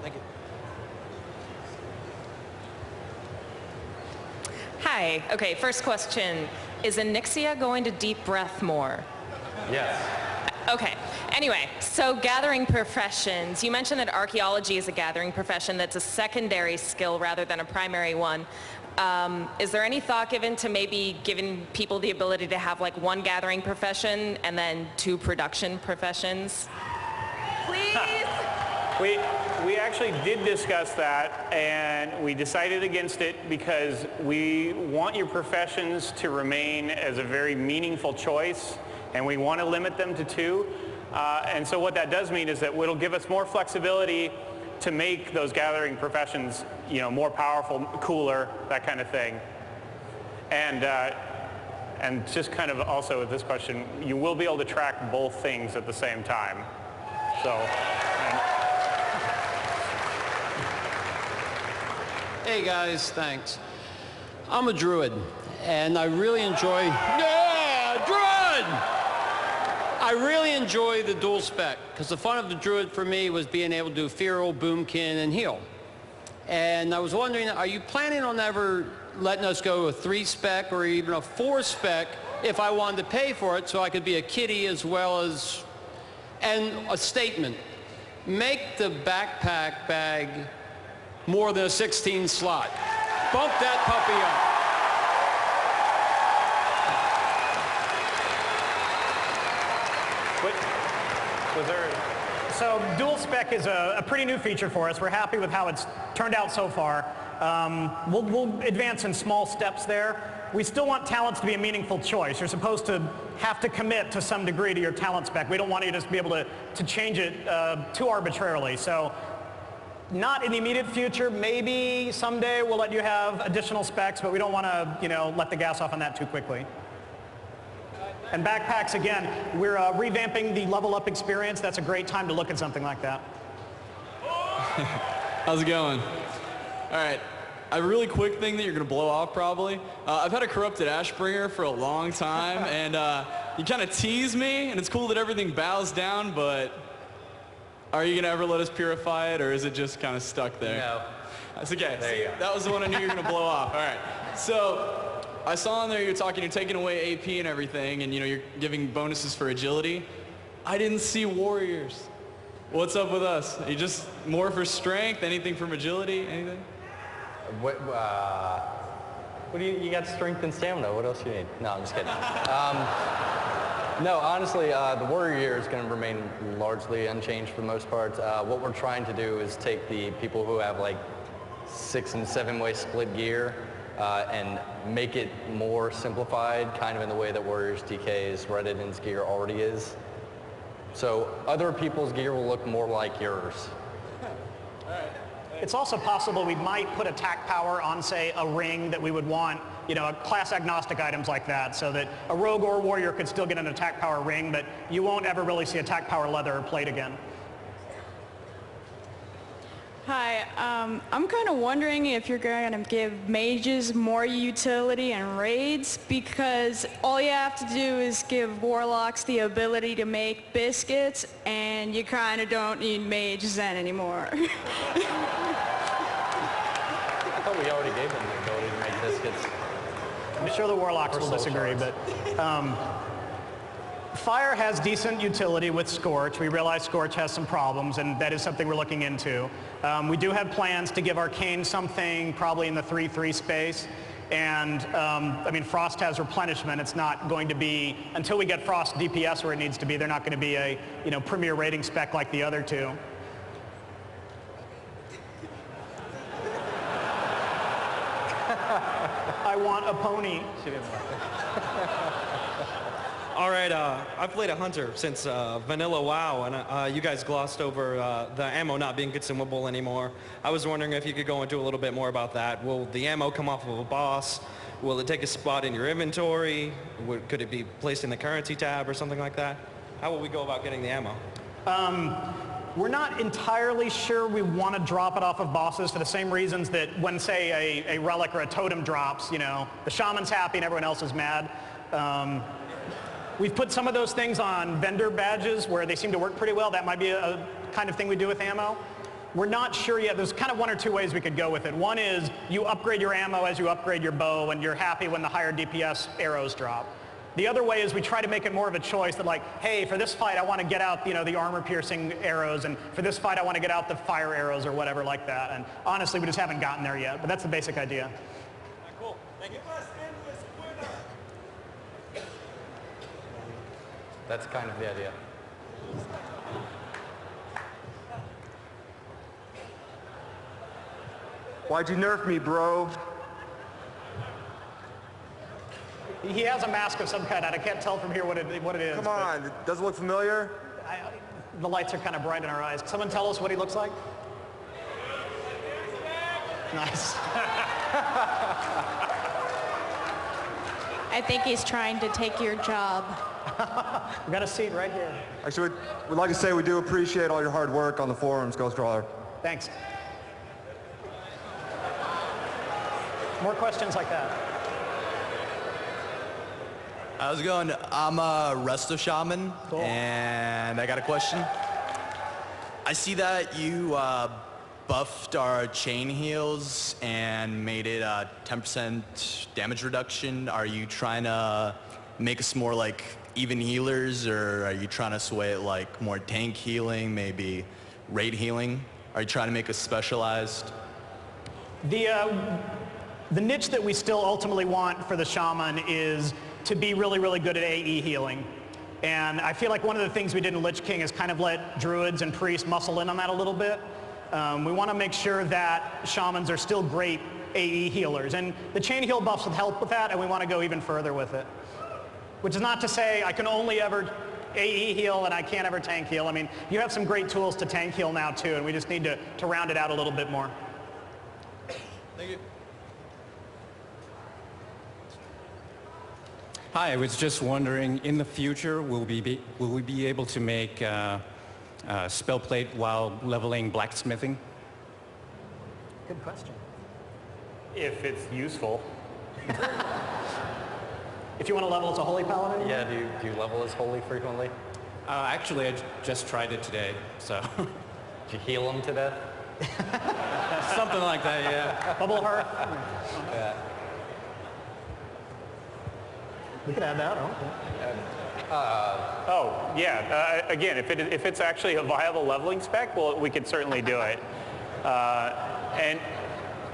Thank you. Hi. Okay, first question. Is Onyxia going to deep breath more? Yes. Okay. Anyway, so gathering professions. You mentioned that archaeology is a gathering profession that's a secondary skill rather than a primary one. Is there any thought given to maybe giving people the ability to have like one gathering profession and then 2 production professions? Please? We actually did discuss that, and we decided against it because we want your professions to remain as a very meaningful choice, and we want to limit them to 2. And so what that does mean is that it'll give us more flexibility to make those gathering professions, you know, more powerful, cooler, that kind of thing. And just kind of also with this question, you will be able to track both things at the same time. So. Hey guys, thanks. I'm a druid, and I really enjoy, yeah, druid! I really enjoy the dual spec, because the fun of the druid for me was being able to do feral, boomkin, and heal. And I was wondering, are you planning on ever letting us go a 3 spec or even a 4 spec if I wanted to pay for it so I could be a kitty as well as, and a statement, make the backpack bag more than a 16 slot. Bump that puppy up. Was there? So dual spec is a pretty new feature for us. We're happy with how it's turned out so far. We'll advance in small steps there. We still want talents to be a meaningful choice. You're supposed to have to commit to some degree to your talent spec. We don't want you to just be able to change it too arbitrarily. So not in the immediate future. Maybe someday we'll let you have additional specs, but we don't want to, you know, let the gas off on that too quickly. And backpacks, again, we're revamping the level up experience. That's a great time to look at something like that. How's it going? All right, a really quick thing that you're gonna blow off probably. I've had a corrupted Ashbringer for a long time, and you kind of tease me, and it's cool that everything bows down, but are you gonna ever let us purify it, or is it just kind of stuck there? No. That's okay. There you go. That was the one I knew you were gonna blow off. All right, so I saw in there you're taking away AP and everything, and you know, you're giving bonuses for agility. I didn't see warriors. What's up with us? Are you just more for strength? Anything from agility? Anything? What do you got? Strength and stamina. What else do you need? No, I'm just kidding. No, honestly, the warrior gear is going to remain largely unchanged for the most part. What we're trying to do is take the people who have like 6- and 7-way split gear and make it more simplified, kind of in the way that Warriors DK's Reddit's gear already is. So other people's gear will look more like yours. It's also possible we might put attack power on, say, a ring that we would want, you know, class agnostic items like that, so that a rogue or warrior could still get an attack power ring, but you won't ever really see attack power leather or plate again. Hi, I'm kind of wondering if you're going to give mages more utility in raids, because all you have to do is give warlocks the ability to make biscuits, and you kind of don't need mages then anymore. I thought we already gave them the ability to make biscuits. I'm sure the warlocks will disagree, but fire has decent utility with Scorch. We realize Scorch has some problems, and that is something we're looking into. We do have plans to give Arcane something probably in the 3/3 space. And I mean, Frost has replenishment. It's not going to be, until we get Frost DPS where it needs to be, they're not going to be a, you know, premier rating spec like the other two. I want a pony. All right, I've played a hunter since Vanilla WoW, and you guys glossed over the ammo not being consumable anymore. I was wondering if you could go into a little bit more about that. Will the ammo come off of a boss? Will it take a spot in your inventory? Could it be placed in the currency tab or something like that? How will we go about getting the ammo? We're not entirely sure we want to drop it off of bosses for the same reasons that when, say, a relic or a totem drops, you know, the shaman's happy and everyone else is mad. We've put some of those things on vendor badges where they seem to work pretty well. That might be a kind of thing we do with ammo. we're not sure yet. There's kind of one or two ways we could go with it. One is you upgrade your ammo as you upgrade your bow, and you're happy when the higher DPS arrows drop. The other way is we try to make it more of a choice that like, hey, for this fight I want to get out, the armor-piercing arrows, and for this fight I want to get out the fire arrows or whatever like that. And honestly, we just haven't gotten there yet, but that's the basic idea. Cool. Thank you. That's kind of the idea. Why'd you nerf me, bro? He has a mask of some kind, and I can't tell from here what it is. Come on, it doesn't look familiar? The lights are kind of bright in our eyes. Can someone tell us what he looks like? Nice. I think he's trying to take your job. We've got a seat right here. Actually, we'd like to say we do appreciate all your hard work on the forums, Ghostcrawler. Thanks. More questions like that. How's it going? I'm a Resto Shaman, Cool. and I got a question. I see that you buffed our chain heals and made it 10% damage reduction. Are you trying to make us more like even healers, or are you trying to sway it like more tank healing, maybe raid healing? Are you trying to make us specialized? The niche that we still ultimately want for the Shaman is to be really, really good at AE healing. And I feel like one of the things we did in Lich King is kind of let druids and priests muscle in on that a little bit. We want to make sure that Shamans are still great AE healers. And the chain heal buffs will help with that, and we want to go even further with it. Which is not to say I can only ever AE heal and I can't ever tank heal. I mean, you have some great tools to tank heal now too, and we just need to round it out a little bit more. Thank you. Hi, I was just wondering, in the future, will we be able to make spell plate while leveling blacksmithing? Good question. If it's useful. If you want to level as a holy paladin? Yeah, do you level as holy frequently? Actually, I just tried it today, so. Did you heal him to death? Something like that, yeah. Bubble hearth? Yeah. We could add that, Oh, yeah. Again, if it's actually a viable leveling spec, well, we could certainly do it.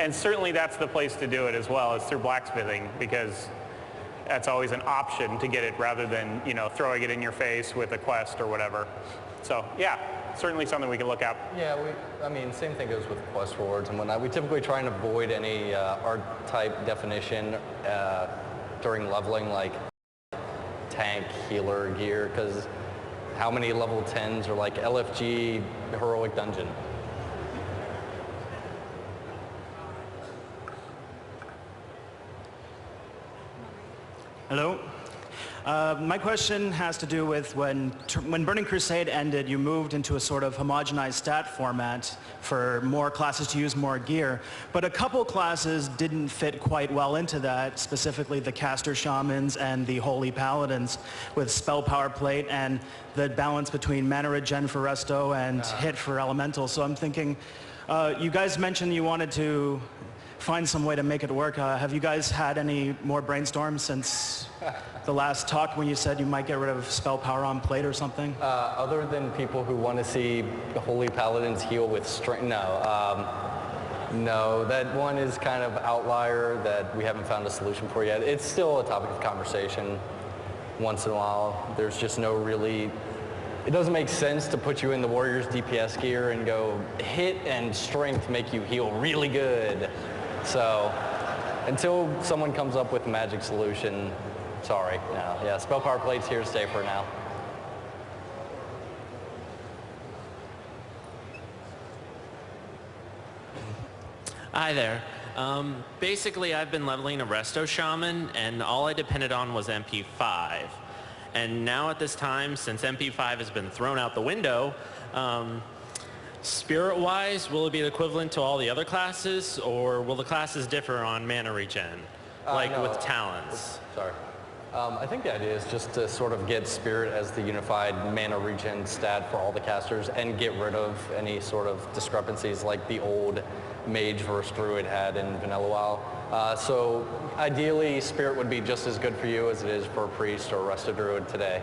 And certainly that's the place to do it as well, is through blacksmithing, because that's always an option to get it rather than, throwing it in your face with a quest or whatever. So, yeah, certainly something we can look at. Yeah, same thing goes with quest rewards and whatnot. We typically try and avoid any archetype definition during leveling, like tank, healer gear, because how many level 10s are like LFG heroic dungeon? Hello. My question has to do with when Burning Crusade ended, you moved into a sort of homogenized stat format for more classes to use more gear, but a couple classes didn't fit quite well into that, specifically the caster shamans and the holy paladins with spell power plate and the balance between mana regen for resto and hit for elemental. So I'm thinking, you guys mentioned you wanted to find some way to make it work. Have you guys had any more brainstorms since the last talk when you said you might get rid of spell power on plate or something? Other than people who want to see the holy paladins heal with strength, no. No, that one is kind of outlier that we haven't found a solution for yet. It's still a topic of conversation once in a while. There's just no really, it doesn't make sense to put you in the warrior's DPS gear and go hit and strength make you heal really good. So until someone comes up with a magic solution, sorry, no. Yeah, spell power plate's here to stay for now. Hi there. Basically, I've been leveling a Resto Shaman, and all I depended on was MP5. And now at this time, since MP5 has been thrown out the window, spirit-wise, will it be equivalent to all the other classes, or will the classes differ on mana regen, like no. with talents? Sorry. I think the idea is just to sort of get Spirit as the unified mana regen stat for all the casters and get rid of any sort of discrepancies like the old Mage versus Druid had in Vanilla WoW. So ideally, Spirit would be just as good for you as it is for a Priest or Resto Druid today.